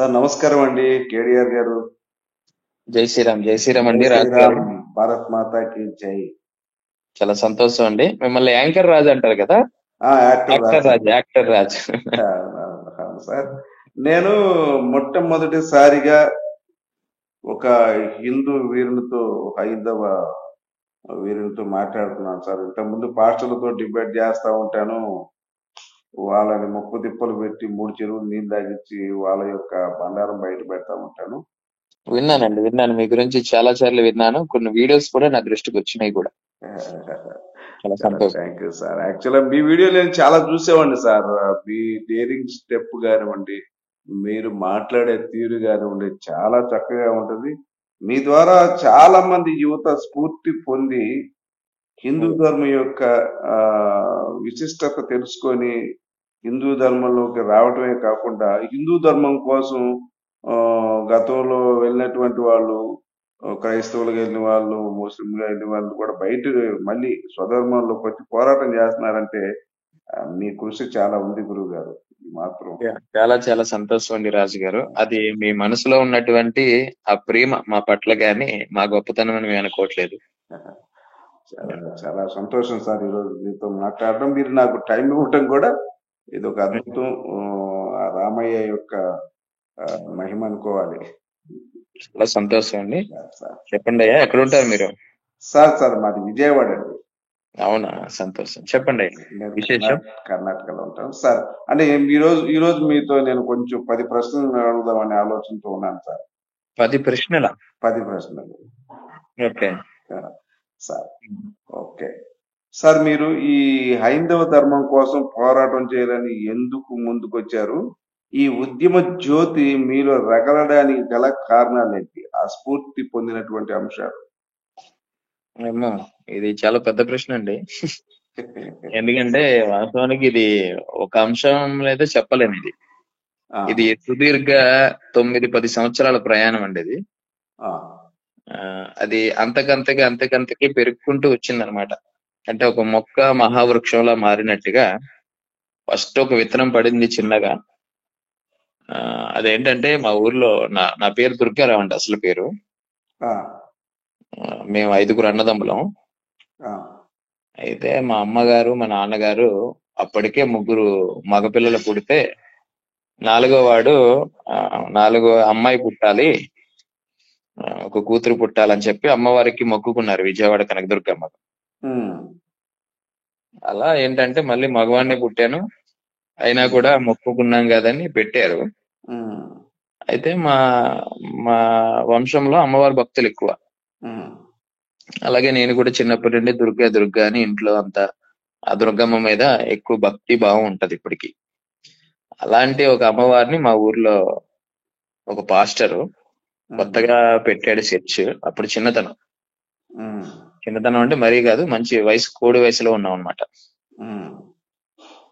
Sir నమస్కారం అండి, KDR గారు. జై శ్రీరామ్ జై అండి రాజు గారు. శ్రీరామ్. భారత్ మాతాకి జై. చాలా సంతోషం అండి. మిమ్మల్ని యాంకర్ రాజు అంటారు కదా. యాక్టర్ రాజ్. యాక్టర్ రాజు. అవును సార్. నేను మొట్టమొదటిసారిగా ఒక హిందూ వీరునితో, హైందవ వీరునితో మాట్లాడుతున్నాను సార్. ఇంతకుముందు పాస్టర్లతో డిబేట్ చేస్తా ఉంటాను. వాళ్ళని ముప్పు తిప్పలు పెట్టి 3 చెరువులు నీళ్ళు తాగించి వాళ్ళ యొక్క బండారం బయట పెడతా ఉంటాను. విన్నాను మీ గురించి చాలా సార్లు విన్నాను. కొన్ని వీడియోస్ కూడా నా దృష్టికి వచ్చినాయి కూడా. చాలా చాలా సంతోషం. Thank you sir. యాక్చువల్గా మీ వీడియో నేను చాలా చూసేవాడిని సార్. మీ డేరింగ్ స్టెప్ కానివ్వండి, మీరు మాట్లాడే తీరు కానివ్వండి, చాలా చక్కగా ఉంటుంది. మీ ద్వారా చాలా మంది యువత స్ఫూర్తి పొంది హిందూ ధర్మం యొక్క ఆ, విశిష్టత తెలుసుకొని హిందూ ధర్మంలోకి రావటమే కాకుండా హిందూ ధర్మం కోసం ఆ, గతంలో వెళ్ళినటువంటి వాళ్ళు, క్రైస్తవులుగా వెళ్ళిన వాళ్ళు, ముస్లింలుగా వెళ్ళిన వాళ్ళు కూడా బయట మళ్ళీ స్వధర్మంలోకి వచ్చి పోరాటం చేస్తున్నారంటే మీ కృషి చాలా ఉంది గురువు గారు. మాత్రం చాలా చాలా సంతోషం అండి రాజు గారు. అది మీ మనసులో ఉన్నటువంటి ఆ ప్రేమ మా పట్ల గాని మా గొప్పతనం అని మేము అనుకోవట్లేదు. చాలా చాలా సంతోషం సార్ ఈరోజు మీతో మాట్లాడడం. మీరు నాకు టైం ఇవ్వటం కూడా ఇది ఒక అద్భుతం. ఆ రామయ్య యొక్క మహిమ అనుకోవాలి. చాలా సంతోషం అండి. సార్ చెప్పండి అయ్యా, ఎక్కడ ఉంటారు మీరు? సార్ మాది విజయవాడ అండి. అవునా, సంతోషం. చెప్పండి నేను విశేషం. కర్ణాటకలో ఉంటాను సార్. అంటే ఈ రోజు మీతో నేను కొంచెం 10 ప్రశ్నలు అడుగుదామనే ఆలోచనతో ఉన్నాను సార్. 10 ప్రశ్నల 10 ప్రశ్నలు. ఓకే సార్ ఓకే సార్, మీరు ఈ హైందవ ధర్మం కోసం పోరాటం చేయాలని ఎందుకు ముందుకొచ్చారు? ఈ ఉద్యమ జ్యోతి మీలో రగలడానికి గల కారణాలు ఏంటి? ఆ స్ఫూర్తి పొందినటువంటి అంశాలు. ఏమో, ఇది చాలా పెద్ద ప్రశ్న అండి. ఎందుకంటే వాస్తవానికి ఇది ఒక అంశం అయితే చెప్పలేము. ఇది సుదీర్ఘ 9-10 సంవత్సరాల ప్రయాణం అండి. ఇది అది అంతకంతకి పెరుగుకుంటూ వచ్చిందనమాట. అంటే ఒక మొక్క మహావృక్షంలా మారినట్టుగా ఫస్ట్ ఒక విత్తనం పడింది చిన్నగా. అదేంటంటే మా ఊర్లో నా పేరు దుర్గారావు అండి, అసలు పేరు. మేము 5గురు అన్నదమ్ములం. అయితే మా అమ్మగారు మా నాన్నగారు అప్పటికే 3 మగపిల్లలు పుడితే 4గో వాడు 4గో అమ్మాయి పుట్టాలి, ఒక కూతురు పుట్టాలని చెప్పి అమ్మవారికి మొక్కుకున్నారు విజయవాడ కనకదుర్గమ్మ. అలా ఏంటంటే మళ్ళీ మగవాడిని పుట్టాను, అయినా కూడా మొక్కుకున్నాం కదని పెట్టారు. అయితే మా మా వంశంలో అమ్మవారి భక్తులు ఎక్కువ. అలాగే నేను కూడా చిన్నప్పటి నుండి దుర్గా అని ఇంట్లో అంతా ఆ దుర్గమ్మ మీద ఎక్కువ భక్తి భావం ఉంటది ఇప్పటికి. అలాంటి ఒక అమ్మవారిని మా ఊర్లో ఒక పాస్టరు కొత్తగా పెట్టాడు చర్చ్. అప్పుడు చిన్నతనం అంటే మరీ కాదు, మంచి వయసు, కోడి వయసులో ఉన్నాం అనమాట.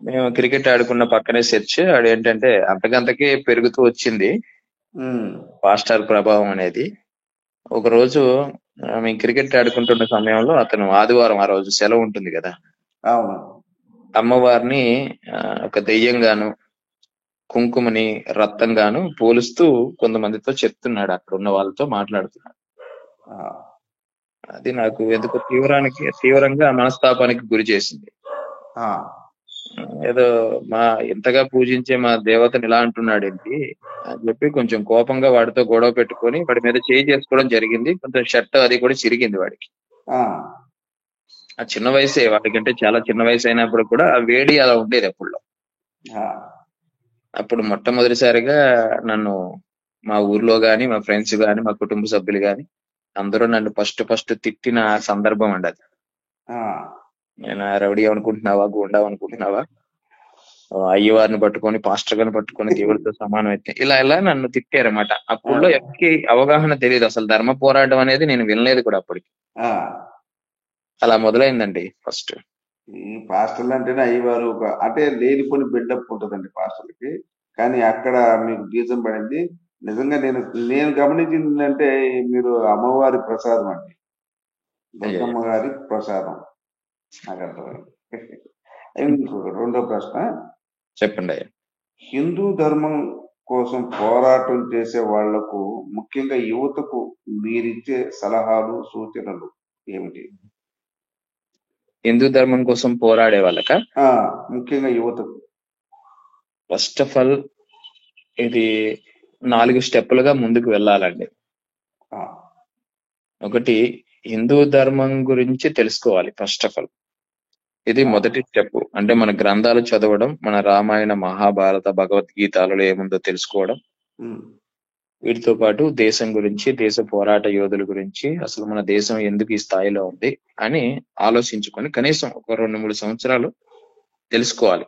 మేము క్రికెట్ ఆడుకున్న పక్కనే చర్చ్. ఆడేంటంటే అంతకంతకి పెరుగుతూ వచ్చింది పాస్టర్ ప్రభావం అనేది. ఒక రోజు మేము క్రికెట్ ఆడుకుంటున్న సమయంలో అతను ఆదివారం, ఆ రోజు సెలవు ఉంటుంది కదా, అమ్మవారిని ఒక దెయ్యంగాను కుంకుమని రక్తంగాను పోలుస్తూ కొంతమందితో చెప్తున్నాడు, అక్కడ ఉన్న వాళ్ళతో మాట్లాడుతున్నాడు. అది నాకు ఎందుకో తీవ్రంగా మనస్తాపానికి గురి చేసింది. ఏదో ఎంతగా పూజించే మా దేవతని ఇలా అంటున్నాడు ఏంటి అని చెప్పి కొంచెం కోపంగా వాడితో గొడవ పెట్టుకొని వాడి మీద చేయి చేసుకోవడం జరిగింది. కొంచెం షర్ట్ అది కూడా చిరిగింది వాడికి. ఆ చిన్న వయసే, వాడికంటే చాలా చిన్న వయసు అయినప్పుడు కూడా ఆ వేడి అలా ఉండేది అప్పుడు. అప్పుడు మొట్టమొదటిసారిగా నన్ను మా ఊర్లో గాని, మా ఫ్రెండ్స్ గాని, మా కుటుంబ సభ్యులు గాని అందరూ నన్ను ఫస్ట్ తిట్టిన సందర్భం అండి అది. నేను రౌడీ అనుకుంటున్నావా, గూండా అనుకుంటున్నావా, అయ్యవారిని పట్టుకొని, పాస్టర్ గారిని పట్టుకొని దేవుడితో సమానం అయితే ఇలా నన్ను తిట్టారన్నమాట. అప్పుడులో ఎవరికి అవగాహన తెలియదు, అసలు ధర్మ పోరాటం అనేది నేను వినలేదు కూడా అప్పటికి. అలా మొదలైందండి ఫస్ట్. ఈ పాస్టర్లు అంటేనే అయ్యవారు అంటే లేనిపోని బిల్డప్ ఉంటుందండి పాస్టర్లకి. కానీ అక్కడ మీకు బీజం పడింది. నిజంగా నేను గమనించింది అంటే మీరు అమ్మవారి ప్రసాదం అండి, దుర్గమ్మ గారి ప్రసాదం. నాకు అర్థమైంది. రెండో ప్రశ్న చెప్పండి. హిందూ ధర్మం కోసం పోరాటం చేసే వాళ్లకు, ముఖ్యంగా యువతకు మీరిచ్చే సలహాలు, సూచనలు ఏమిటి? హిందూ ధర్మం కోసం పోరాడే వాళ్ళక ముఖ్యంగా యువతకు. ఫస్ట్ ఆఫ్ ఆల్ ఇది 4 స్టెప్పులుగా ముందుకు వెళ్ళాలండి. ఒకటి, హిందూ ధర్మం గురించి తెలుసుకోవాలి ఫస్ట్ ఆఫ్ ఆల్. ఇది మొదటి స్టెప్. అంటే మన గ్రంథాలు చదవడం, మన రామాయణ, మహాభారత, భగవద్గీతలలో ఏముందో తెలుసుకోవడం. వీటితో పాటు దేశం గురించి, దేశ పోరాట యోధుల గురించి, అసలు మన దేశం ఎందుకు ఈ స్థాయిలో ఉంది అని ఆలోచించుకొని కనీసం ఒక 2-3 సంవత్సరాలు తెలుసుకోవాలి.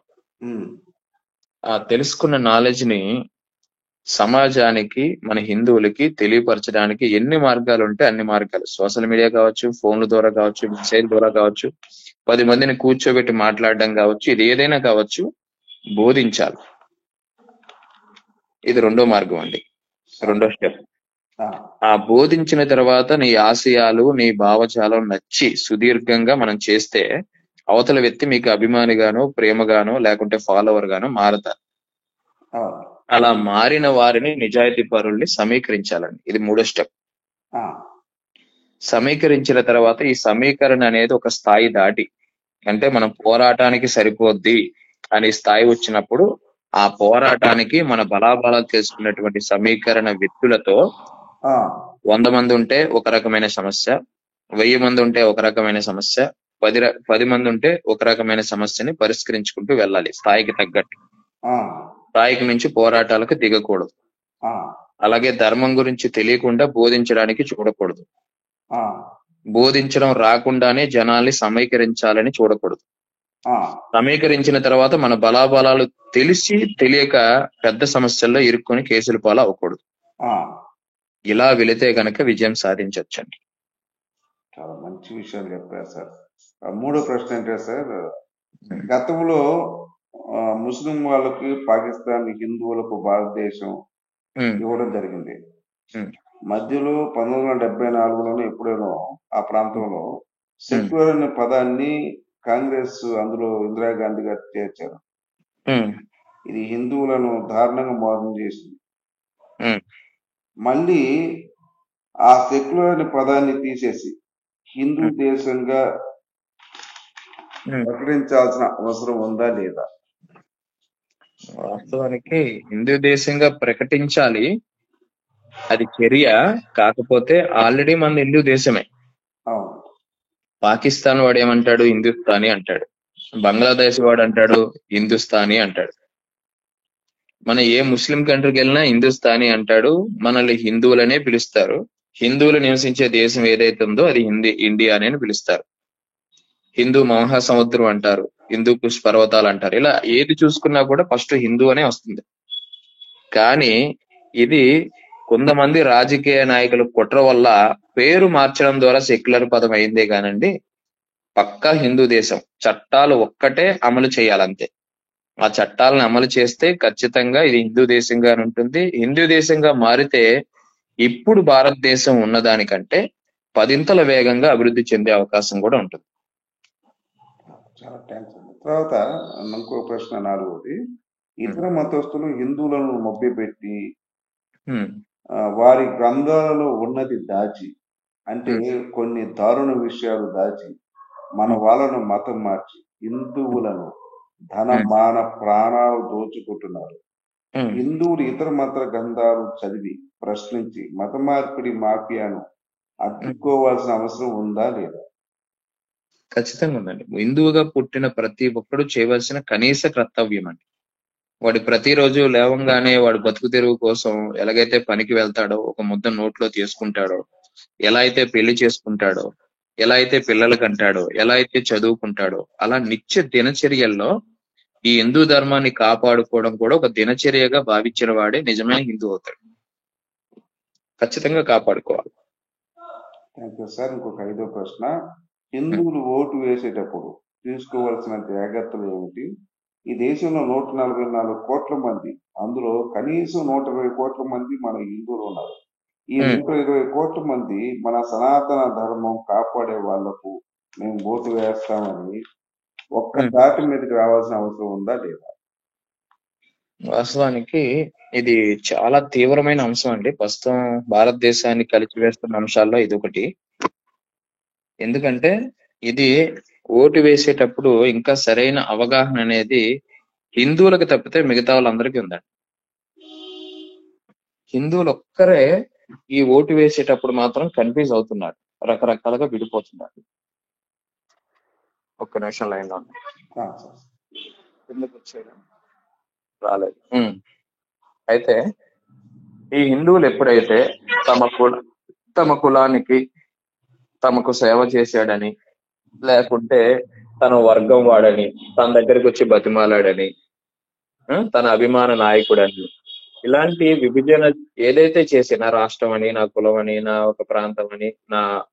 ఆ తెలుసుకున్న నాలెడ్జ్ ని సమాజానికి, మన హిందువులకి తెలియపరచడానికి ఎన్ని మార్గాలు ఉంటే అన్ని మార్గాలు, సోషల్ మీడియా కావచ్చు, ఫోన్ల ద్వారా కావచ్చు, మెసేజ్ ద్వారా కావచ్చు, 10 మందిని కూర్చోబెట్టి మాట్లాడడం కావచ్చు, ఇది ఏదైనా కావచ్చు, బోధించాలి. ఇది రెండో మార్గం అండి, రెండో స్టెప్. ఆ బోధించిన తర్వాత నీ ఆశయాలు, నీ భావజాలం నచ్చి సుదీర్ఘంగా మనం చేస్తే అవతల వ్యక్తి మీకు అభిమానిగానో, ప్రేమగానో, లేకుంటే ఫాలోవర్ గానో మారతారు. అలా మారిన వారిని, నిజాయితీ పరుల్ని సమీకరించాలండి. ఇది మూడో స్టెప్. సమీకరించిన తర్వాత ఈ సమీకరణ అనేది ఒక స్థాయి దాటి, అంటే మనం పోరాటానికి సరిపోద్ది అనే స్థాయి వచ్చినప్పుడు ఆ పోరాటానికి మన బలాబలాలు తెలుసుకున్నటువంటి సమీకరణ వ్యక్తులతో 100 మంది ఉంటే ఒక రకమైన సమస్య, 1000 మంది ఉంటే ఒక రకమైన సమస్య, 10 మంది ఉంటే ఒక రకమైన సమస్యని పరిష్కరించుకుంటూ వెళ్ళాలి. స్థాయికి తగ్గట్టు. స్థాయికి మించి పోరాటాలకు దిగకూడదు. అలాగే ధర్మం గురించి తెలియకుండా బోధించడానికి చూడకూడదు. బోధించడం రాకుండానే జనాల్ని సమీకరించాలని చూడకూడదు. సమీకరించిన తర్వాత మన బలాబలాలు తెలిసి తెలియక పెద్ద సమస్యల్లో ఇరుక్కొని కేసులు పాలు అవ్వకూడదు. ఇలా వెళితే గనక విజయం సాధించవచ్చండి. చాలా మంచి విషయాలు చెప్పారు సార్. మూడో ప్రశ్న ఏంటంటే సార్, గతంలో ముస్లిం వాళ్ళకి పాకిస్తాన్, హిందువులకు భారతదేశం ఇవ్వడం జరిగింది. మధ్యలో 1974లోనే ఎప్పుడేనో ఆ ప్రాంతంలో సెక్యులర్ అనే పదాన్ని కాంగ్రెస్, అందులో ఇందిరాగాంధీ గారు చేర్చారు. ఇది హిందువులను దారుణంగా మోసం చేసింది. మళ్ళీ ఆ సెక్యులర్ అనే పదాన్ని తీసేసి హిందూ దేశంగా ప్రకటించాల్సిన అవసరం ఉందా లేదా? వాస్తవానికి హిందూ దేశంగా ప్రకటించాలి, అది చర్య. కాకపోతే ఆల్రెడీ మన హిందూ దేశమే. పాకిస్తాన్ వాడు ఏమంటాడు? హిందుస్థానీ అంటాడు. బంగ్లాదేశ్ వాడు అంటాడు హిందుస్థానీ అంటాడు. మన ఏ ముస్లిం కంట్రీకి వెళ్ళినా హిందుస్థానీ అంటాడు. మనల్ని హిందువులనే పిలుస్తారు. హిందువులు నివసించే దేశం ఏదైతే ఉందో అది ఇండియా అని పిలుస్తారు. హిందూ మహాసముద్రం అంటారు, హిందూ కుష్ పర్వతాలు అంటారు. ఇలా ఏది చూసుకున్నా కూడా ఫస్ట్ హిందూ అనే వస్తుంది. కానీ ఇది కొంతమంది రాజకీయ నాయకుల కుట్ర వల్ల పేరు మార్చడం ద్వారా సెక్యులర్ పదం అయిందే కానండి, పక్కా హిందూ దేశం. చట్టాలు ఒక్కటే అమలు చేయాలంతే. ఆ చట్టాలను అమలు చేస్తే ఖచ్చితంగా ఇది హిందూ దేశంగా ఉంటుంది. హిందూ దేశంగా మారితే ఇప్పుడు భారతదేశం ఉన్నదానికంటే 10 వేగంగా అభివృద్ధి చెందే అవకాశం కూడా ఉంటుంది. చాలా థ్యాంక్స్ అండి. తర్వాత ఇంకో ప్రశ్న, నాలుగోది, ఇతర మతస్థులు హిందువులను మభ్యపెట్టి వారి గ్రంథాలలో ఉన్నది దాచి, అంటే కొన్ని దారుణ విషయాలు దాచి మన వాళ్ళను మతం మార్చి హిందువులను ధన, మాన, ప్రాణాలు దోచుకుంటున్నారు. హిందువులు ఇతర మత గ్రంథాలు చదివి ప్రశ్నించి మత మార్పిడి మాఫియాను అడ్డుకోవాల్సిన అవసరం ఉందా లేదా? ఖచ్చితంగా ఉందండి. హిందువుగా పుట్టిన ప్రతి ఒక్కడు చేయవలసిన కనీస కర్తవ్యం అండి. వాడి ప్రతిరోజు లేవంగానే వాడు బతుకు తెరువు కోసం ఎలాగైతే పనికి వెళ్తాడో, ఒక ముద్ద నోట్లో తీసుకుంటాడో, ఎలా అయితే పెళ్లి చేసుకుంటాడో, ఎలా అయితే పిల్లలకు అంటాడో, ఎలా అయితే చదువుకుంటాడో, అలా నిత్య దినచర్యల్లో ఈ హిందూ ధర్మాన్ని కాపాడుకోవడం కూడా ఒక దినచర్యగా భావించిన వాడే నిజమైన హిందూ అవుతాడు. ఖచ్చితంగా కాపాడుకోవాలి. Thank you sir. ఇంకొక 5వ ప్రశ్న, హిందువులు ఓటు వేసేటప్పుడు తీసుకోవాల్సిన జాగ్రత్తలు ఏమిటి? ఈ దేశంలో 144 కోట్ల మంది, అందులో కనీసం 120 కోట్ల మంది మన హిందువులు ఉన్నారు. ఈ 120 కోట్ల మంది మన సనాతన ధర్మం కాపాడే వాళ్లకు మేము ఓటు వేస్తామని ఒక్క దాటి మీదకి రావాల్సిన అవసరం ఉందా లేదా? వాస్తవానికి ఇది చాలా తీవ్రమైన అంశం అండి. ప్రస్తుతం భారతదేశాన్ని కలిచివేస్తున్న అంశాల్లో ఇది ఒకటి. ఎందుకంటే ఇది ఓటు వేసేటప్పుడు ఇంకా సరైన అవగాహన అనేది హిందువులకు తప్పితే మిగతా వాళ్ళందరికీ ఉందండి. హిందువులు ఒక్కరే ఈ ఓటు వేసేటప్పుడు మాత్రం కన్ఫ్యూజ్ అవుతున్నారు, రకరకాలుగా విడిపోతున్నారు. ఒక్క నిమిషం లైన్ లో ఉంది. ఎందుకు వచ్చారు? రాలేదు. అయితే ఈ హిందువులు ఎప్పుడైతే తమ కులానికి తమకు సేవ చేశాడని, లేకుంటే తన వర్గం వాడని, తన దగ్గరికి వచ్చి బతిమాలాడని, తన అభిమాన నాయకుడని, ఇలాంటి విభజన ఏదైతే చేసి నా రాష్ట్రం అని, నా కులం అని, నా ఒక ప్రాంతం అని,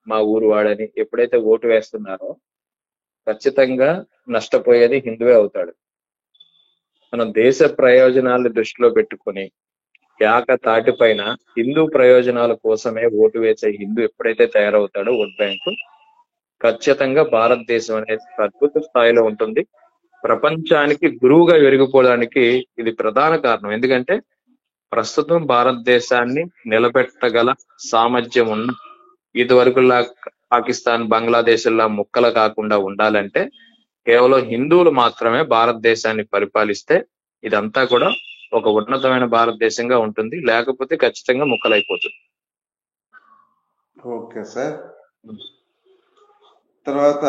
మా ఊరు వాడని ఎప్పుడైతే ఓటు వేస్తున్నారో ఖచ్చితంగా నష్టపోయేది హిందువే అవుతాడు. మన దేశ ప్రయోజనాలను దృష్టిలో పెట్టుకుని ఏక తాటిపైన హిందూ ప్రయోజనాల కోసమే ఓటు వేసే హిందూ ఎప్పుడైతే తయారవుతాడో ఓట్ బ్యాంకు, ఖచ్చితంగా భారతదేశం అనేది అద్భుత స్థాయిలో ఉంటుంది. ప్రపంచానికి గురువుగా వెలిగిపోవడానికి ఇది ప్రధాన కారణం. ఎందుకంటే ప్రస్తుతం భారతదేశాన్ని నిలబెట్టగల సామర్థ్యం ఉన్న, ఇదివరకులా పాకిస్తాన్, బంగ్లాదేశ్ లా ముక్కలు కాకుండా ఉండాలంటే కేవలం హిందువులు మాత్రమే భారతదేశాన్ని పరిపాలిస్తే ఇదంతా కూడా ఒక ఉన్నతమైన భారతదేశంగా ఉంటుంది. లేకపోతే ఖచ్చితంగా ముక్కలైపోతుంది. Okay sir. తర్వాత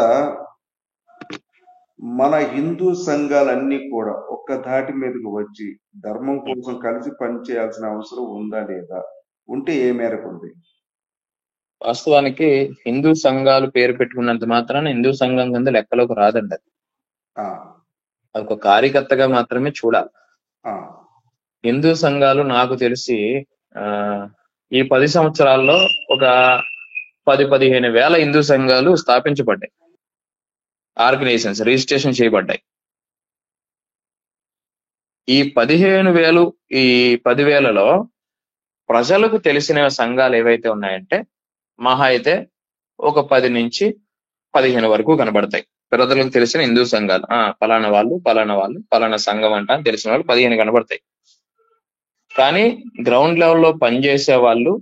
మన హిందూ సంఘాలన్నీ కూడా ఒక్క ధాటి మీదకు వచ్చి ధర్మం కోసం కలిసి పనిచేయాల్సిన అవసరం ఉందా లేదా? ఉంటే ఏ మేరకు ఉంది? వాస్తవానికి హిందూ సంఘాలు పేరు పెట్టుకున్నంత మాత్రాన హిందూ సంఘం కింద లెక్కలోకి రాదండి. అది ఒక కార్యకర్తగా మాత్రమే చూడాలి. హిందూ సంఘాలు నాకు తెలిసి ఈ 10 సంవత్సరాల్లో ఒక 10-15 వేల హిందూ సంఘాలు స్థాపించబడ్డాయి, ఆర్గనైజేషన్స్ రిజిస్ట్రేషన్ చేయబడ్డాయి. ఈ 15,000 ఈ 10,000లో ప్రజలకు తెలిసిన సంఘాలు ఏవైతే ఉన్నాయంటే మహా అయితే ఒక 10 నుంచి 15 వరకు కనబడతాయి. ప్రజలకు తెలిసిన హిందూ సంఘాలు, పలానా వాళ్ళు పలానా సంఘం అంట అని తెలిసిన వాళ్ళు 15 కనబడతాయి. కానీ గ్రౌండ్ లెవెల్లో పనిచేసే వాళ్ళు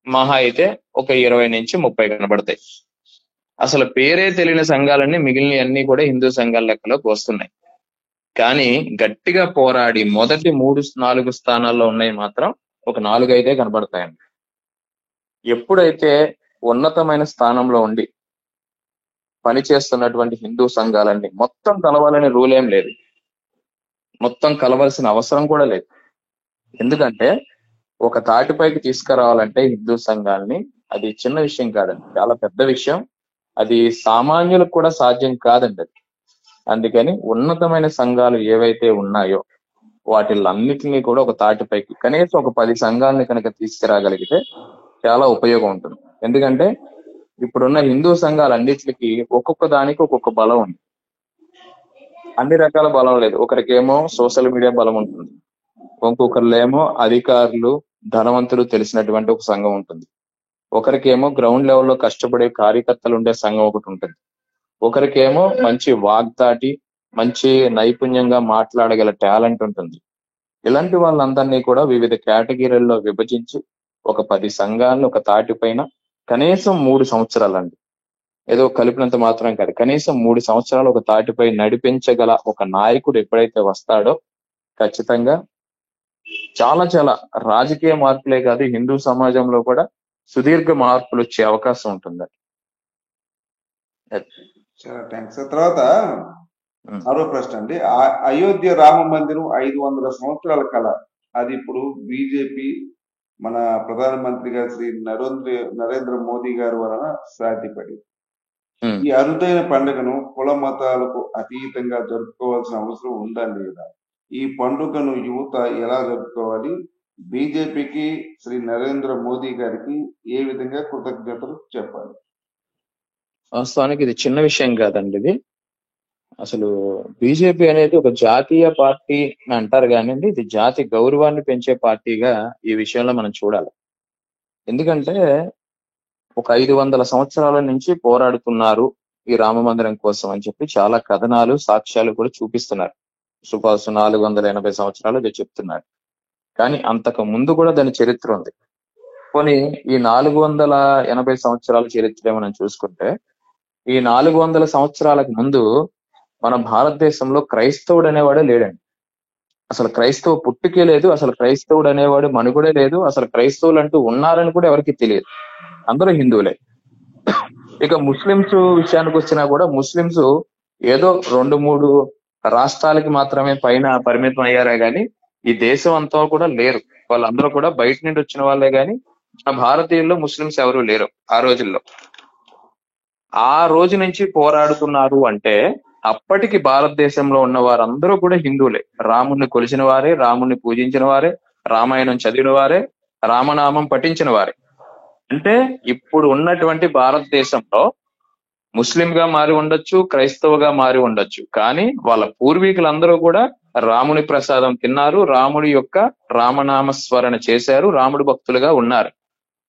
మహా అయితే ఒక 20 నుంచి 30 కనబడతాయి. అసలు పేరే తెలియని సంఘాలన్నీ మిగిలిన అన్ని కూడా హిందూ సంఘాల లెక్కలోకి వస్తున్నాయి. కానీ గట్టిగా పోరాడి మొదటి 3-4 స్థానాల్లో ఉన్నాయి మాత్రం ఒక 4-5 కనబడతాయండి. ఎప్పుడైతే ఉన్నతమైన స్థానంలో ఉండి పనిచేస్తున్నటువంటి హిందూ సంఘాలన్నీ మొత్తం కలవాలని రూల్ ఏం లేదు, మొత్తం కలవాల్సిన అవసరం కూడా లేదు. ఎందుకంటే ఒక తాటిపైకి తీసుకురావాలంటే హిందూ సంఘాలని అది చిన్న విషయం కాదండి, చాలా పెద్ద విషయం. అది సామాన్యులకు కూడా సాధ్యం కాదండి అది. అందుకని ఉన్నతమైన సంఘాలు ఏవైతే ఉన్నాయో వాటిలన్నిటినీ కూడా ఒక తాటిపైకి కనీసం ఒక 10 సంఘాలని కనుక తీసుకురాగలిగితే చాలా ఉపయోగం ఉంటుంది. ఎందుకంటే ఇప్పుడున్న హిందూ సంఘాలన్నిటికీ ఒక్కొక్క దానికి ఒక్కొక్క బలం ఉంది. అన్ని రకాల బలం లేదు. ఒకరికేమో సోషల్ మీడియా బలం ఉంటుంది, ఇంకొకరిలేమో అధికారులు, ధనవంతులు తెలిసినటువంటి ఒక సంఘం ఉంటుంది, ఒకరికేమో గ్రౌండ్ లెవెల్లో కష్టపడే కార్యకర్తలు ఉండే సంఘం ఒకటి ఉంటుంది, ఒకరికేమో మంచి వాగ్దాటి, మంచి నైపుణ్యంగా మాట్లాడగల టాలెంట్ ఉంటుంది. ఇలాంటి వాళ్ళందరినీ కూడా వివిధ కేటగిరీల్లో విభజించి ఒక 10 సంఘాలను ఒక తాటిపైన కనీసం 3 సంవత్సరాలండి, ఏదో కలిపినంత మాత్రం కాదు, కనీసం 3 సంవత్సరాలు ఒక తాటిపై నడిపించగల ఒక నాయకుడు ఎప్పుడైతే వస్తాడో ఖచ్చితంగా చాలా చాలా రాజకీయ మార్పులే కాదు హిందూ సమాజంలో కూడా సుదీర్ఘ మార్పులు వచ్చే అవకాశం ఉంటుంది. చాలా థ్యాంక్స్. తర్వాత మరో ప్రశ్న అండి. అయోధ్య రామ మందిరం 500 సంవత్సరాల కళ అది ఇప్పుడు బీజేపీ మన ప్రధానమంత్రిగా శ్రీ నరేంద్ర మోదీ గారి వలన సాధ్యపడి ఈ అరుదైన పండుగను కుల మతాలకు అతీతంగా జరుపుకోవాల్సిన అవసరం ఉందా లేదా? ఈ పండుగను యువత ఎలా జరుపుకోవాలి? బీజేపీకి శ్రీ నరేంద్ర మోదీ గారికి ఏ విధంగా కృతజ్ఞతలు చెప్పాలి? వాస్తవానికి ఇది చిన్న విషయం కాదండి. ఇది అసలు బీజేపీ అనేది ఒక జాతీయ పార్టీ అని అంటారు కానీ ఇది జాతి గౌరవాన్ని పెంచే పార్టీగా ఈ విషయంలో మనం చూడాలి. ఎందుకంటే ఒక 500 సంవత్సరాల నుంచి పోరాడుతున్నారు ఈ రామ మందిరం కోసం అని చెప్పి చాలా కథనాలు, సాక్ష్యాలు కూడా చూపిస్తున్నారు. సుపాసు 480 సంవత్సరాలు ఇది చెప్తున్నాడు. కానీ అంతకు ముందు కూడా దాని చరిత్ర ఉంది. పోనీ ఈ 480 సంవత్సరాల చరిత్ర మనం చూసుకుంటే, ఈ 400 సంవత్సరాలకు ముందు మన భారతదేశంలో క్రైస్తవుడు అనేవాడే లేడండి. అసలు క్రైస్తవ పుట్టుకే లేదు, అసలు క్రైస్తవుడు అనేవాడు మనుగడే లేదు, అసలు క్రైస్తవులు అంటూ ఉన్నారని కూడా ఎవరికి తెలియదు. అందరూ హిందువులే. ఇక ముస్లింస్ విషయానికి వచ్చినా కూడా ముస్లింస్ ఏదో 2-3 రాష్ట్రాలకి మాత్రమే పైన పరిమితం అయ్యారే గాని ఈ దేశం అంతా కూడా లేరు. వాళ్ళందరూ కూడా బయట నుండి వచ్చిన వాళ్ళే గాని మన భారతీయుల్లో ముస్లింస్ ఎవరు లేరు ఆ రోజుల్లో. ఆ రోజు నుంచి పోరాడుతున్నారు అంటే అప్పటికి భారతదేశంలో ఉన్న వారందరూ కూడా హిందువులే. రాముణ్ణి కొలిచిన వారే, రాముణ్ణి పూజించిన వారే, రామాయణం చదివిన వారే, రామనామం పఠించిన వారే. అంటే ఇప్పుడు ఉన్నటువంటి భారతదేశంలో ముస్లింగా మారి ఉండొచ్చు, క్రైస్తవుగా మారి ఉండొచ్చు, కానీ వాళ్ళ పూర్వీకులందరూ కూడా రాముని ప్రసాదం తిన్నారు, రాముడి యొక్క రామనామస్మరణ చేశారు, రాముడి భక్తులుగా ఉన్నారు.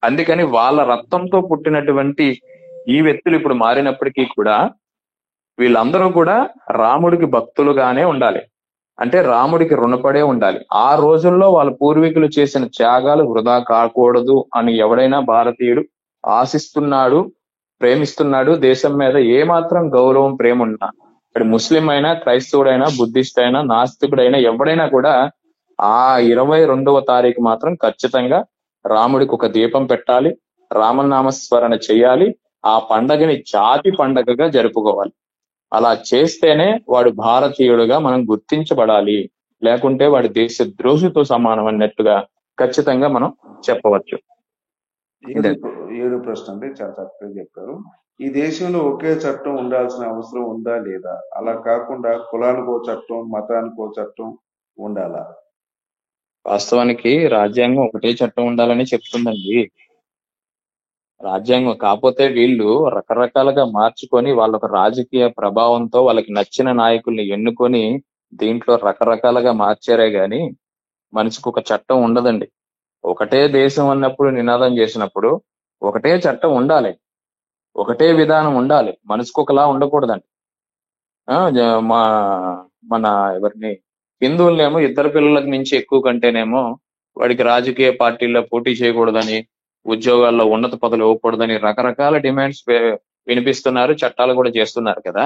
అందుకని వాళ్ళ రక్తంతో పుట్టినటువంటి ఈ వ్యక్తులు ఇప్పుడు మారినప్పటికీ కూడా వీళ్ళందరూ కూడా రాముడికి భక్తులుగానే ఉండాలి. అంటే రాముడికి రుణపడే ఉండాలి. ఆ రోజుల్లో వాళ్ళ పూర్వీకులు చేసిన త్యాగాలు వృధా కాకూడదు అని ఎవడైనా భారతీయుడు ఆశిస్తున్నాడు, ప్రేమిస్తున్నాడు, దేశం మీద ఏమాత్రం గౌరవం, ప్రేమ ఉన్నా, ఇక్కడ ముస్లిం అయినా, క్రైస్తవుడైనా, బుద్ధిస్ట్ అయినా, నాస్తికుడైనా ఎవడైనా కూడా ఆ 22వ తారీఖు మాత్రం ఖచ్చితంగా రాముడికి ఒక దీపం పెట్టాలి, రామనామస్మరణ చేయాలి, ఆ పండగని జాతి పండగగా జరుపుకోవాలి. అలా చేస్తేనే వాడు భారతీయుడుగా మనం గుర్తించబడాలి, లేకుంటే వాడి దేశ ద్రోహితో సమానం అన్నట్టుగా ఖచ్చితంగా మనం చెప్పవచ్చు. ఏడు ప్రశ్న అంటే చాలా చక్కగా చెప్పారు. ఈ దేశంలో ఒకే చట్టం ఉండాల్సిన అవసరం ఉందా లేదా? అలా కాకుండా కులానికో చట్టం, మతానికో చట్టం ఉండాలా? వాస్తవానికి రాజ్యాంగం ఒకటే చట్టం ఉండాలని చెప్తుందండి. రాజ్యాంగం కాకపోతే వీళ్ళు రకరకాలుగా మార్చుకొని వాళ్ళొక రాజకీయ ప్రభావంతో వాళ్ళకి నచ్చిన నాయకుల్ని ఎన్నుకొని దీంట్లో రకరకాలుగా మార్చారే గాని మనిషికి ఒక చట్టం ఉండదండి. ఒకటే దేశం అన్నప్పుడు నినాదం చేసినప్పుడు ఒకటే చట్టం ఉండాలి, ఒకటే విధానం ఉండాలి, మనిషికి ఒకలా ఉండకూడదండి. మన ఎవరిని హిందువులనేమో ఇద్దరు పిల్లలకు మించి ఎక్కువ కంటేనేమో వాడికి రాజకీయ పార్టీల్లో పోటీ చేయకూడదని, ఉద్యోగాల్లో ఉన్నత పదవులు ఇవ్వకూడదని రకరకాల డిమాండ్స్ వినిపిస్తున్నారు, చట్టాలు కూడా చేస్తున్నారు కదా.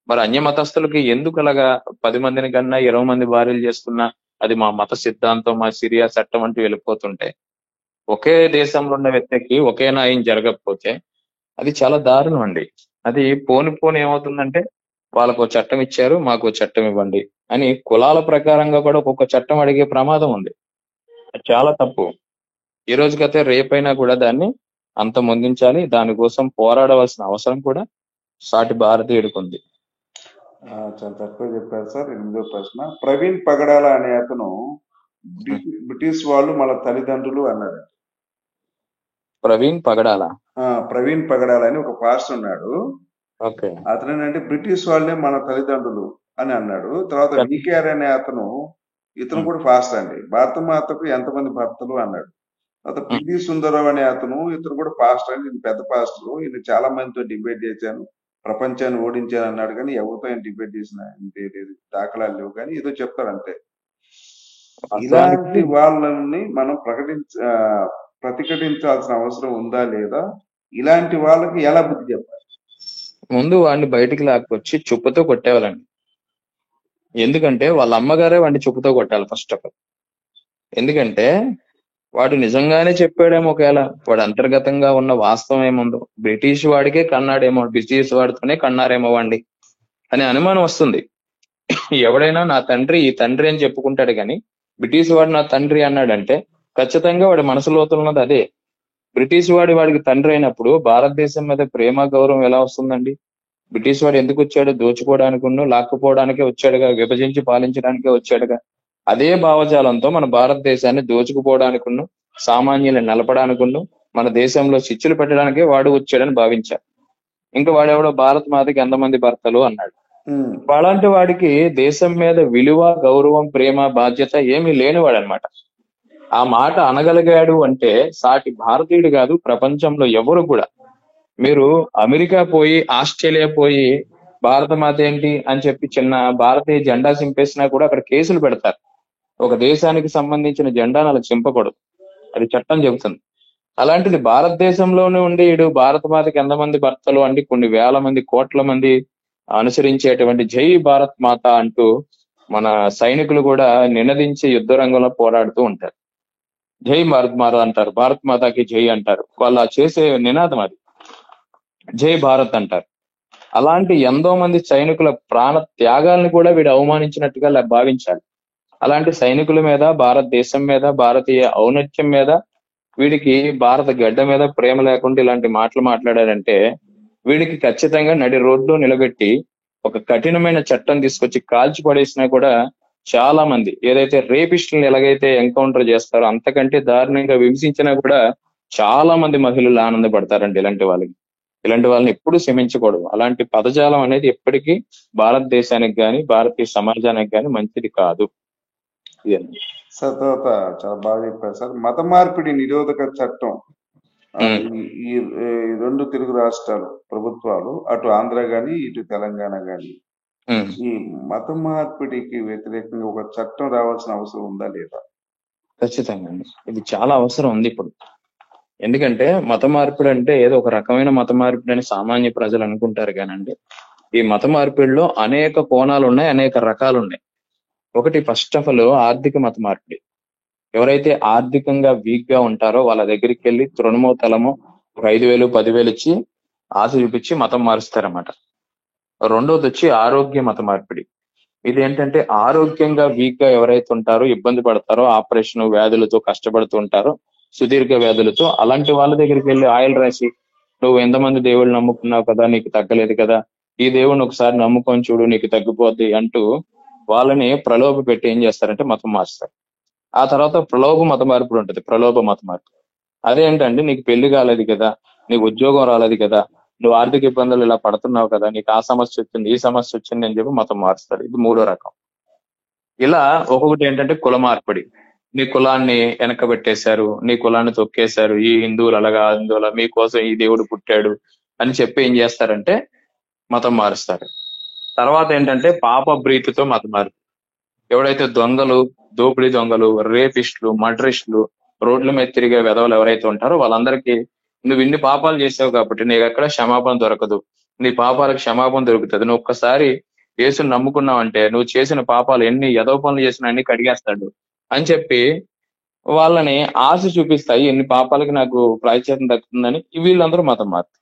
మరి అన్య మతస్థులకి ఎందుకు అలాగా 10 మందిని కన్నా 20 మంది భార్యలు చేసుకున్నా అది మా మత సిద్ధాంతం, మా సిరియా చట్టం అంటూ వెళ్ళిపోతుంటే, ఒకే దేశంలో ఉన్న వ్యక్తికి ఒకే న్యాయం జరగకపోతే అది చాలా దారుణం అండి. అది పోని ఏమవుతుందంటే వాళ్ళకు చట్టం ఇచ్చారు, మాకు చట్టం ఇవ్వండి అని కులాల ప్రకారంగా కూడా ఒక్కొక్క చట్టం అడిగే ప్రమాదం ఉంది. చాలా తప్పు. ఈ రోజుకైతే రేపైనా కూడా దాన్ని అంతమొందించాలి, దానికోసం పోరాడవలసిన అవసరం కూడా సాటి భారతీయుడికి ఉంది. చాలా తక్కువ చెప్పారు సార్. 8వ ప్రశ్న, ప్రవీణ్ పగడాల అనే అతను బ్రిటిష్ వాళ్ళు మన తల్లిదండ్రులు అన్నాడు. ప్రవీణ్ పగడాల అని ఒక పాస్టర్ ఉన్నాడు. అతను ఏంటంటే బ్రిటిష్ వాళ్ళే మన తల్లిదండ్రులు అని అన్నాడు. తర్వాత వికేఆర్ అనే అతను, ఇతను కూడా పాస్టర్ అండి, భారతమాతకు ఎంతమంది భర్తలు అన్నాడు. తర్వాత పిడి సుందరరావు అనే అతను, ఇతను కూడా పాస్టర్ అండి, ఈయన పెద్ద పాస్టర్, ఈయన చాలా మందితో డిబేట్ చేశాను, ప్రపంచాన్ని ఓడించాను అన్నాడు. కానీ ఎవరితో ఆయన డిబేట్ చేసిన దాఖలాలు లేవు, కానీ ఏదో చెప్తారు అంతే. ఇలాంటి వాళ్ళని మనం ప్రతిఘటించాల్సిన అవసరం ఉందా లేదా? ఇలాంటి వాళ్ళకి ఎలా బుద్ధి చెప్పాలి? ముందు వాడిని బయటికి లాక్కొచ్చి చెప్పుతో కొట్టేవాళ్ళండి. ఎందుకంటే వాళ్ళ అమ్మగారే వాడిని చెప్పుతో కొట్టాలి ఫస్ట్ ఆఫ్ ఆల్. ఎందుకంటే వాడు నిజంగానే చెప్పాడేమో, ఒకవేళ వాడు అంతర్గతంగా ఉన్న వాస్తవం ఏముందో, బ్రిటిష్ వాడికే కన్నాడేమో, బ్రిటిష్ వాడితోనే కన్నారేమో వాడి అనే అనుమానం వస్తుంది. ఎవడైనా నా తండ్రి ఈ తండ్రి అని చెప్పుకుంటాడు, కానీ బ్రిటిష్ వాడు నా తండ్రి అన్నాడంటే ఖచ్చితంగా వాడి మనసులోతులు ఉన్నది అదే. బ్రిటిష్ వాడికి తండ్రి అయినప్పుడు భారతదేశం మీద ప్రేమ, గౌరవం ఎలా వస్తుందండి? బ్రిటిష్ వాడు ఎందుకు వచ్చాడు? దోచుకోవడానికి, లాక్కుపోవడానికే వచ్చాడుగా, విభజించి పాలించడానికే వచ్చాడుగా. అదే భావజాలంతో మన భారతదేశాన్ని దోచుకుపోవడానికి, సామాన్యులను నలపడానికి, మన దేశంలో చిచ్చులు పెట్టడానికే వాడు వచ్చాడని భావించారు. ఇంకా వాడెవడో భారత్ మాతకి ఎంతమంది భర్తలు అన్నాడు. అలాంటి వాడికి దేశం మీద విలువ, గౌరవం, ప్రేమ, బాధ్యత ఏమీ లేనివాడు అనమాట. ఆ మాట అనగలిగాడు అంటే సాటి భారతీయుడు కాదు ప్రపంచంలో ఎవరు కూడా. మీరు అమెరికా పోయి, ఆస్ట్రేలియా పోయి భారత మాత ఏంటి అని చెప్పి చిన్న భారతీయ జెండా చింపేసినా కూడా అక్కడ కేసులు పెడతారు. ఒక దేశానికి సంబంధించిన జెండాను అలా చింపకూడదు, అది చట్టం చెబుతుంది. అలాంటిది భారతదేశంలోనే ఉండి ఈడు భారత మాతకి ఎంతమంది భర్తలు అండి, కొన్ని వేల మంది కోట్ల మంది అనుసరించేటువంటి జై భారత్ మాత అంటూ మన సైనికులు కూడా నినదించి యుద్ధ రంగంలో పోరాడుతూ ఉంటారు. జై భారత్ మాత అంటారు, భారత్ మాతాకి జై అంటారు. వాళ్ళు చేసే నినాదం అది, జై భారత్ అంటారు. అలాంటి ఎంతో మంది సైనికుల ప్రాణ త్యాగాలను కూడా వీడు అవమానించినట్టుగా భావించాలి. అలాంటి సైనికుల మీద, భారతదేశం మీద, భారతీయ ఔన్నత్యం మీద, వీడికి భారత గడ్డ మీద ప్రేమ లేకుండా ఇలాంటి మాటలు మాట్లాడారంటే వీడికి ఖచ్చితంగా నడి రోడ్లో నిలబెట్టి ఒక కఠినమైన చట్టం తీసుకొచ్చి కాల్చి పడేసినా కూడా చాలా మంది, ఏదైతే రేపిస్టులను ఎలాగైతే ఎన్కౌంటర్ చేస్తారో అంతకంటే దారుణంగా హింసించినా కూడా చాలా మంది మహిళలు ఆనందపడతారండి. ఇలాంటి వాళ్ళని ఎప్పుడు క్షమించకూడదు. అలాంటి పదజాలం అనేది ఎప్పటికీ భారతదేశానికి గాని భారతీయ సమాజానికి గాని మంచిది కాదు. సార్ తర్వాత చాలా బాగా చెప్పారు సార్. మత మార్పిడి నిరోధక చట్టం ఈ రెండు తెలుగు రాష్ట్రాలు ప్రభుత్వాలు, అటు ఆంధ్ర గాని ఇటు తెలంగాణ గాని, ఈ మత మార్పిడికి వ్యతిరేకంగా ఒక చట్టం రావాల్సిన అవసరం ఉందా లేదా? ఖచ్చితంగా ఇది చాలా అవసరం ఉంది ఇప్పుడు. ఎందుకంటే మత మార్పిడి అంటే ఏదో ఒక రకమైన మత మార్పిడి అని సామాన్య ప్రజలు అనుకుంటారు కానండి, ఈ మత మార్పిడిలో అనేక కోణాలు ఉన్నాయి, అనేక రకాలు ఉన్నాయి. ఒకటి ఫస్ట్ ఆఫ్ ఆల్ ఆర్థిక మత మార్పిడి. ఎవరైతే ఆర్థికంగా వీక్ గా ఉంటారో వాళ్ళ దగ్గరికి వెళ్ళి తృణమో తలమో 5,000 10,000 ఇచ్చి ఆశ చూపించి మతం మారుస్తారన్నమాట. రెండోది వచ్చి ఆరోగ్య మత మార్పిడి. ఇది ఏంటంటే ఆరోగ్యంగా వీక్ గా ఎవరైతే ఉంటారో, ఇబ్బంది పడతారో, ఆపరేషన్ వ్యాధులతో కష్టపడుతూ ఉంటారో, సుదీర్ఘ వ్యాధులతో, అలాంటి వాళ్ళ దగ్గరికి వెళ్ళి ఆయిల్ రాసి నువ్వు ఎంతమంది దేవుళ్ళు నమ్ముకున్నావు కదా, నీకు తగ్గలేదు కదా, ఈ దేవుడిని ఒకసారి నమ్ముకొని చూడు నీకు తగ్గిపోద్ది అంటూ వాళ్ళని ప్రలోభ పెట్టి ఏం చేస్తారంటే మతం మారుస్తారు. ఆ తర్వాత ప్రలోభ మత మార్పిడి ఉంటుంది, ప్రలోభ మత మార్పిడి. అదేంటంటే నీకు పెళ్లి కాలేదు కదా, నీకు ఉద్యోగం రాలేదు కదా, నువ్వు ఆర్థిక ఇబ్బందులు ఇలా పడుతున్నావు కదా, నీకు ఆ సమస్య వచ్చింది ఈ సమస్య వచ్చింది అని చెప్పి మతం మారుస్తారు. ఇది మూడో రకం. ఇలా ఒక్కొక్కటి ఏంటంటే కుల మార్పిడి. నీ కులాన్ని వెనకబెట్టేశారు, నీ కులాన్ని తొక్కేశారు, ఈ హిందువులు అలాగా హిందువుల మీకోసం ఈ దేవుడు పుట్టాడు అని చెప్పి ఏం చేస్తారంటే మతం మారుస్తారు. తర్వాత ఏంటంటే పాప ప్రీతితో మతం మార్పు. ఎవడైతే దొంగలు, దోపిడీ దొంగలు, రేపిస్టులు, మర్డరిస్టులు, రోడ్ల మీద తిరిగే వెధవలు ఎవరైతే ఉంటారో వాళ్ళందరికీ నువ్వు ఇన్ని పాపాలు చేసావు కాబట్టి నీకు ఎక్కడ క్షమాపణ దొరకదు, నీ పాపాలకు క్షమాపణ దొరుకుతుంది, నువ్వు ఒక్కసారి యేసుని నమ్ముకున్నావంటే నువ్వు చేసిన పాపాలు ఎన్ని ఎదవ పనులు చేసినా అన్ని కడిగేస్తాడు అని చెప్పి వాళ్ళని ఆశ చూపిస్తాయి, ఎన్ని పాపాలకి నాకు ప్రాయశ్చిత్తం దక్కుతుందని వీళ్ళందరూ మతం మారుతారు.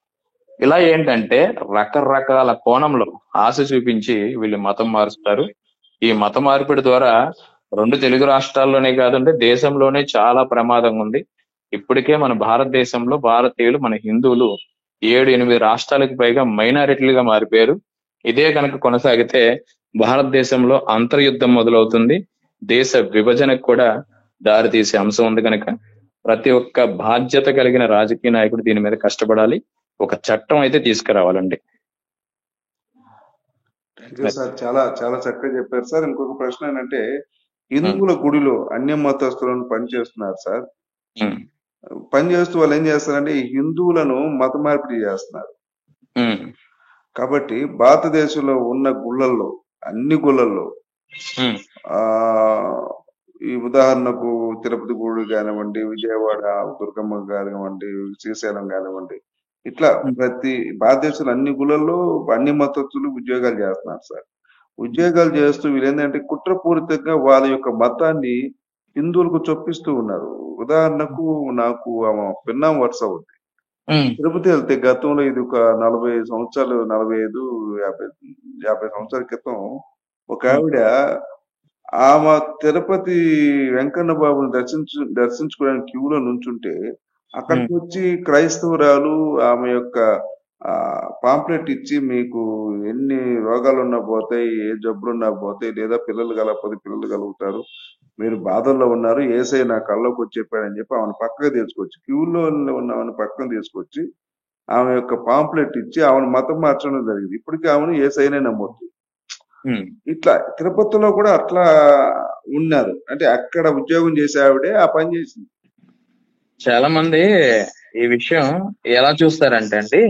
ఇలా ఏంటంటే రకరకాల కోణంలో ఆశ చూపించి వీళ్ళు మతం మారుస్తారు. ఈ మత మార్పిడి ద్వారా రెండు తెలుగు రాష్ట్రాల్లోనే కాదంటే దేశంలోనే చాలా ప్రమాదం ఉంది. ఇప్పటికే మన భారతదేశంలో భారతీయులు, మన హిందువులు 7-8 రాష్ట్రాలకు పైగా మైనారిటీలుగా మారిపోయారు. ఇదే కనుక కొనసాగితే భారతదేశంలో అంతర్యుద్ధం మొదలవుతుంది, దేశ విభజనకు కూడా దారి తీసే అంశం ఉంది. కనుక ప్రతి ఒక్క బాధ్యత కలిగిన రాజకీయ నాయకుడు దీని మీద కష్టపడాలి, ఒక చట్టం అయితే తీసుకురావాలండి. సార్ చాలా చాలా చక్కగా చెప్పారు సార్. ఇంకొక ప్రశ్న ఏంటంటే హిందువుల గుడిలో అన్య మతస్థులను పనిచేస్తున్నారు సార్. పనిచేస్తూ వాళ్ళు ఏం చేస్తారంటే ఈ హిందువులను మత మార్పిడి చేస్తున్నారు. కాబట్టి భారతదేశంలో ఉన్న గుళ్ళల్లో, అన్ని గుళ్ళల్లో ఈ ఉదాహరణకు తిరుపతి గుడి కానివ్వండి, విజయవాడ దుర్గమ్మ కానివ్వండి, శ్రీశైలం కానివ్వండి, ఇట్లా ప్రతి భారతదేశంలో అన్ని గుళ్ళల్లో అన్ని మతస్థులు ఉద్యోగాలు చేస్తున్నారు సార్. ఉద్యోగాలు చేస్తూ వీళ్ళు ఏంటంటే కుట్రపూరితంగా వాళ్ళ యొక్క మతాన్ని హిందువులకు చొప్పిస్తూ ఉన్నారు. ఉదాహరణకు నాకు పిన్నాం వరుస అవుద్ది. తిరుపతి వెళ్తే గతంలో ఇది ఒక 40 సంవత్సరాలు, 45, 50 సంవత్సరాల క్రితం ఒక ఆవిడ ఆమె తిరుపతి వెంకన్న బాబుని దర్శించుకోవడానికి క్యూలో నుంచుంటే అక్కడికి వచ్చి క్రైస్తవురాలు ఆమె యొక్క పాంప్లెట్ ఇచ్చి మీకు ఎన్ని రోగాలు ఉన్నా పోతాయి, ఏ జబ్బులున్నా పోతాయి, లేదా పిల్లలు కలగకపోతే పిల్లలు కలుగుతారు, మీరు బాధల్లో ఉన్నారు, ఏసై నా కళ్ళలోకి వచ్చి చెప్పాడని చెప్పి ఆమెను పక్కగా తీసుకొచ్చి, క్యూలో ఉన్న పక్కన తీసుకొచ్చి ఆమె యొక్క పాంప్లెట్ ఇచ్చి ఆమెను మతం మార్చడం జరిగింది. ఇప్పటికీ ఆమెను ఏసైనే నమ్మొద్దు. ఇట్లా తిరుపతిలో కూడా అట్లా ఉన్నారు. అంటే అక్కడ ఉద్యోగం చేసే ఆవిడే ఆ పని చేసింది. చాలా మంది ఈ విషయం ఎలా చూస్తారంటే అండి,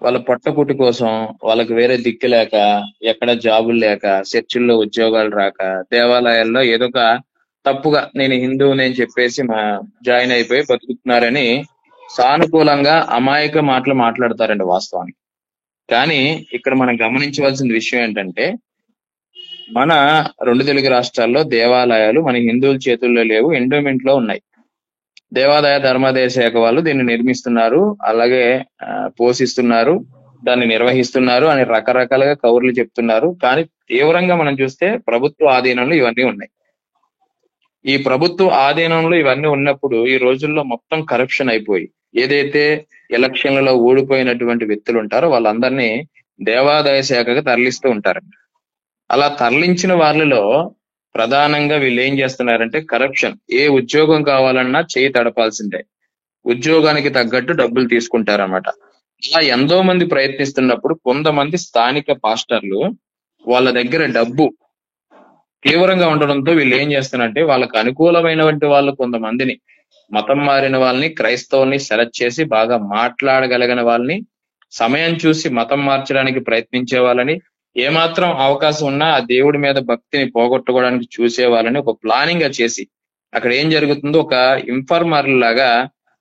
వాళ్ళ పొట్టకూటి కోసం వాళ్ళకి వేరే దిక్కు లేక, ఎక్కడ జాబులు లేక, చర్చిల్లో ఉద్యోగాలు రాక, దేవాలయాల్లో ఏదో ఒక తప్పుగా నేను హిందువుని చెప్పేసి జాయిన్ అయిపోయి బతుకుతున్నారని సానుకూలంగా అమాయక మాటలు మాట్లాడతారండి వాస్తవానికి. కానీ ఇక్కడ మనం గమనించవలసిన విషయం ఏంటంటే, మన 2 తెలుగు రాష్ట్రాల్లో దేవాలయాలు మన హిందువుల చేతుల్లో లేవు, ఎండోమెంట్ లో ఉన్నాయి. దేవాదాయ ధర్మాదాయ శాఖ వాళ్ళు దీన్ని నిర్మిస్తున్నారు, అలాగే పోషిస్తున్నారు, దాన్ని నిర్వహిస్తున్నారు అని రకరకాలుగా కౌర్లు చెప్తున్నారు. కానీ తీవ్రంగా మనం చూస్తే ప్రభుత్వ ఆధీనంలో ఇవన్నీ ఉన్నాయి. ఈ ప్రభుత్వ ఆధీనంలో ఇవన్నీ ఉన్నప్పుడు ఈ రోజుల్లో మొత్తం కరప్షన్ అయిపోయి, ఏదైతే ఎలక్షన్లలో ఓడిపోయినటువంటి వ్యక్తులు ఉంటారో వాళ్ళందరినీ దేవాదాయ శాఖగా తరలిస్తూ ఉంటారు. అలా తరలించిన వాళ్ళలో ప్రధానంగా వీళ్ళు ఏం చేస్తున్నారంటే కరప్షన్. ఏ ఉద్యోగం కావాలన్నా చేయి తడపాల్సిందే, ఉద్యోగానికి తగ్గట్టు డబ్బులు తీసుకుంటారన్నమాట. ఇలా ఎంతో మంది ప్రయత్నిస్తున్నప్పుడు కొంతమంది స్థానిక పాస్టర్లు వాళ్ళ దగ్గర డబ్బు తీవ్రంగా ఉండడంతో వీళ్ళు ఏం చేస్తున్నారంటే వాళ్ళకు అనుకూలమైనటువంటి వాళ్ళు కొంతమందిని, మతం మారిన వాళ్ళని, క్రైస్తవుల్ని సెలెక్ట్ చేసి బాగా మాట్లాడగలిగిన వాళ్ళని, సమయం చూసి మతం మార్చడానికి ప్రయత్నించే వాళ్ళని, ఏమాత్రం అవకాశం ఉన్నా ఆ దేవుడి మీద భక్తిని పోగొట్టుకోవడానికి చూసే వాళ్ళని ఒక ప్లానింగ్ గా చేసి, అక్కడ ఏం జరుగుతుందో ఒక ఇన్ఫార్మర్ లాగా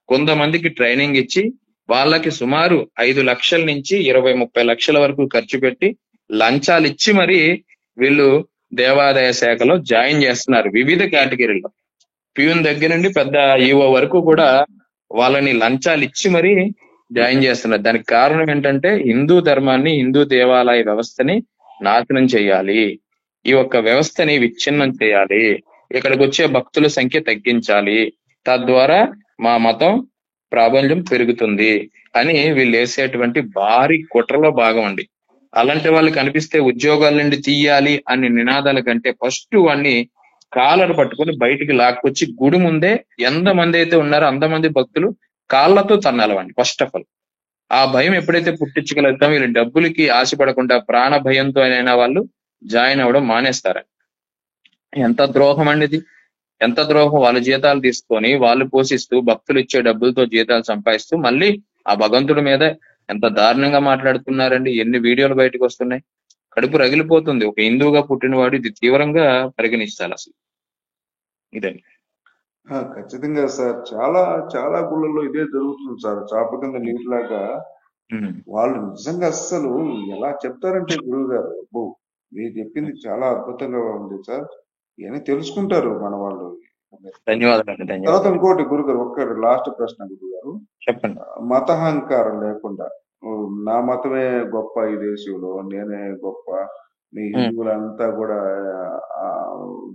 కొంతమందికి ట్రైనింగ్ ఇచ్చి వాళ్ళకి సుమారు 5 లక్షల నుంచి 20-30 లక్షల వరకు ఖర్చు పెట్టి లంచాలు ఇచ్చి మరి వీళ్ళు దేవాదాయ శాఖలో జాయిన్ చేస్తున్నారు. వివిధ కేటగిరీలో ప్యూన్ దగ్గర నుండి పెద్ద ఈవో వరకు కూడా వాళ్ళని లంచాలు ఇచ్చి మరి జాయిన్ చేస్తున్నారు. దానికి కారణం ఏంటంటే హిందూ ధర్మాన్ని, హిందూ దేవాలయ వ్యవస్థని నాశనం చేయాలి, ఈ ఒక్క వ్యవస్థని విచ్ఛిన్నం చేయాలి, ఇక్కడికి వచ్చే భక్తుల సంఖ్య తగ్గించాలి, తద్వారా మా మతం ప్రాబల్యం పెరుగుతుంది అని వీళ్ళు వేసేటువంటి భారీ కుట్రలో భాగం అండి. అలాంటి వాళ్ళు కనిపిస్తే ఉద్యోగాల నుండి తీయాలి అనే నినాదాల కంటే ఫస్ట్ వాడిని కాలర్ పట్టుకుని బయటికి లాక్కొచ్చి గుడి ముందే ఎంతమంది అయితే ఉన్నారో అంతమంది భక్తులు కాళ్ళతో తన్నాలవండి. ఫస్ట్ ఆఫ్ ఆల్ ఆ భయం ఎప్పుడైతే పుట్టించగలుగుతాం, వీళ్ళు డబ్బులకి ఆశపడకుండా ప్రాణ భయంతో అయినా వాళ్ళు జాయిన్ అవ్వడం మానేస్తారు. ఎంత ద్రోహం అండి ఇది, ఎంత ద్రోహం. వాళ్ళ జీతాలు తీసుకొని వాళ్ళు పోషిస్తూ భక్తులు ఇచ్చే డబ్బులతో జీతాలు సంపాదిస్తూ మళ్ళీ ఆ భగవంతుడి మీద ఎంత దారుణంగా మాట్లాడుతున్నారండి. ఎన్ని వీడియోలు బయటకు వస్తున్నాయి, కడుపు రగిలిపోతుంది. ఒక హిందువుగా పుట్టినవాడు ఇది తీవ్రంగా పరిగణించాలి అసలు ఇదండి. ఖచ్చితంగా సార్, చాలా చాలా గుళ్ళల్లో ఇదే జరుగుతుంది సార్, చాప కింద నీటిలాగా. వాళ్ళు నిజంగా అస్సలు ఎలా చెప్తారంటే గురువు గారు, అబ్బో మీరు చెప్పింది చాలా అద్భుతంగా ఉంది సార్, ఇవన్నీ తెలుసుకుంటారు మన వాళ్ళు. ధన్యవాదాలు. తర్వాత ఇంకోటి గురుగారు, ఒక్కటి లాస్ట్ ప్రశ్న గురుగారు, చెప్పండి. మతహంకారం లేకుండా నా మతమే గొప్ప ఈ దేశంలో, నేనే గొప్ప, మీ హిందువులంతా కూడా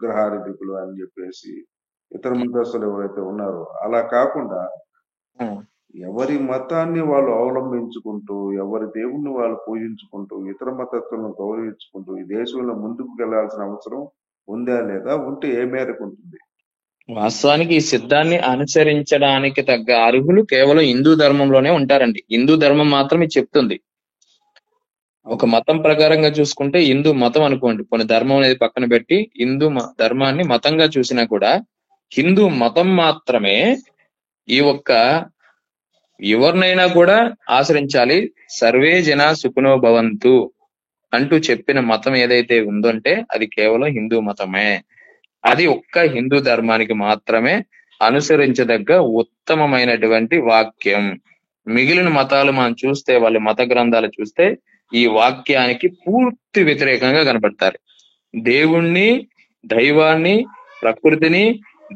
గ్రహాధిపతులు అని చెప్పేసి ఇతర మతస్థులు ఎవరైతే ఉన్నారో అలా కాకుండా ఎవరి మతాన్ని వాళ్ళు అవలంబించుకుంటూ, ఎవరి దేవుణ్ణి వాళ్ళు పూజించుకుంటూ, ఇతర మతస్థులను గౌరవించుకుంటూ ఈ దేశంలో ముందుకు వెళ్లాల్సిన అవసరం ఉందా లేదా, ఉంటే ఏ మేరకు ఉంటుంది? వాస్తవానికి ఈ సిద్ధాన్ని అనుసరించడానికి తగ్గ అర్హులు కేవలం హిందూ ధర్మంలోనే ఉంటారండి. హిందూ ధర్మం మాత్రం ఇది చెప్తుంది. ఒక మతం ప్రకారంగా చూసుకుంటే హిందూ మతం అనుకోండి, కొన్ని ధర్మం అనేది పక్కన పెట్టి హిందూ ధర్మాన్ని మతంగా చూసినా కూడా హిందూ మతం మాత్రమే ఈ ఒక్క ఎవరినైనా కూడా ఆచరించాలి, సర్వే జన సుఖినో భవంతు అంటూ చెప్పిన మతం ఏదైతే ఉందంటే అది కేవలం హిందూ మతమే. అది ఒక్క హిందూ ధర్మానికి మాత్రమే అనుసరించదగ్గ ఉత్తమమైనటువంటి వాక్యం. మిగిలిన మతాలు మనం చూస్తే, వాళ్ళ మత గ్రంథాలు చూస్తే ఈ వాక్యానికి పూర్తి వ్యతిరేకంగా కనబడతారు. దేవుణ్ణి, దైవాన్ని, ప్రకృతిని,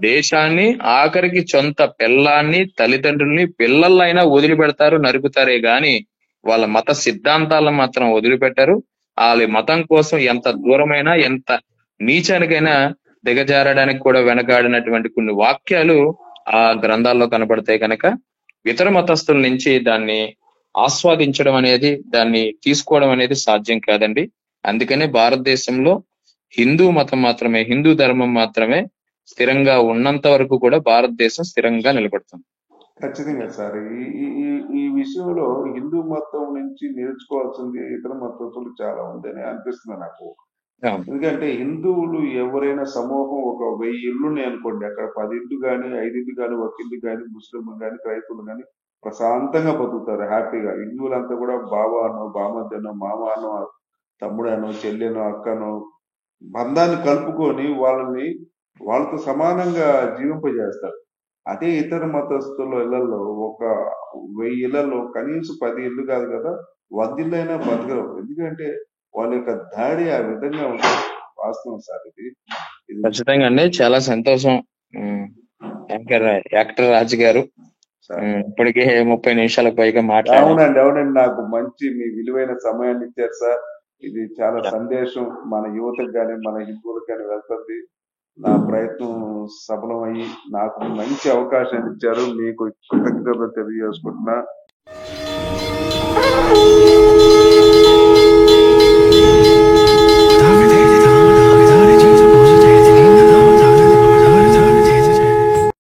దేశాన్ని, ఆఖరికి సొంత పిల్లాన్ని, తల్లిదండ్రుల్ని, పిల్లలైనా వదిలిపెడతారు, నరుకుతారే గాని వాళ్ళ మత సిద్ధాంతాలను మాత్రం వదిలిపెట్టరు. వాళ్ళ మతం కోసం ఎంత దూరమైనా, ఎంత నీచానికైనా దిగజారడానికి కూడా వెనకాడినటువంటి కొన్ని వాక్యాలు ఆ గ్రంథాల్లో కనబడతాయి. కనుక ఇతర మతస్థుల నుంచి దాన్ని ఆస్వాదించడం అనేది, దాన్ని తీసుకోవడం అనేది సాధ్యం కాదండి. అందుకనే భారతదేశంలో హిందూ మతం మాత్రమే, హిందూ ధర్మం మాత్రమే స్థిరంగా ఉన్నంత వరకు కూడా భారతదేశం స్థిరంగా నిలబడుతుంది. ఖచ్చితంగా సార్, ఈ విషయంలో హిందూ మతం నుంచి నేర్చుకోవాల్సింది ఇతర మతస్థులు చాలా ఉందని అనిపిస్తుంది నాకు. ఎందుకంటే హిందువులు ఎవరైనా సమూహం ఒక 1000 ఇల్లుని అనుకోండి, అక్కడ 10 ఇళ్ళు కానీ 5 ఇళ్ళు కానీ 1 ఇల్లు కానీ ముస్లింలు కానీ క్రైస్తవులు కానీ ప్రశాంతంగా బతుకుతారు హ్యాపీగా. హిందువులంతా కూడా బావానో, బామర్దనో, మామానో, తమ్ముడనో, చెల్లెనో, అక్కనో బంధాన్ని కలుపుకొని వాళ్ళని వాళ్ళతో సమానంగా జీవింపజేస్తారు. అదే ఇతర మతస్థుల ఇళ్లలో ఒక 1000 ఇళ్లలో కనీసం 10 ఇళ్ళు కాదు కదా, 100 ఇళ్ళైనా బతకరు. ఎందుకంటే వాళ్ళ యొక్క దాడి ఆ విధంగా ఉంటుంది. వాస్తవం సార్ ఇది. ఇది ఖచ్చితంగా అండి, చాలా సంతోషం. ఉమ్, యాక్టర్ రాజు గారు సార్. ఇప్పటికే 30 నిమిషాలకు పైగా మాట్లాడారు. అవునండి, అవునండి. నాకు మంచి మీ విలువైన సమయాన్ని ఇచ్చారు సార్. ఇది చాలా సందేశం మన యువతకు కానీ మన హిందువులకు కానీ వెళ్తుంది. నా ప్రయత్నం సఫలమయ్యి నాకు మంచి అవకాశాన్ని ఇచ్చారు. మీకు కృతజ్ఞతలు తెలియజేసుకుంటున్నా.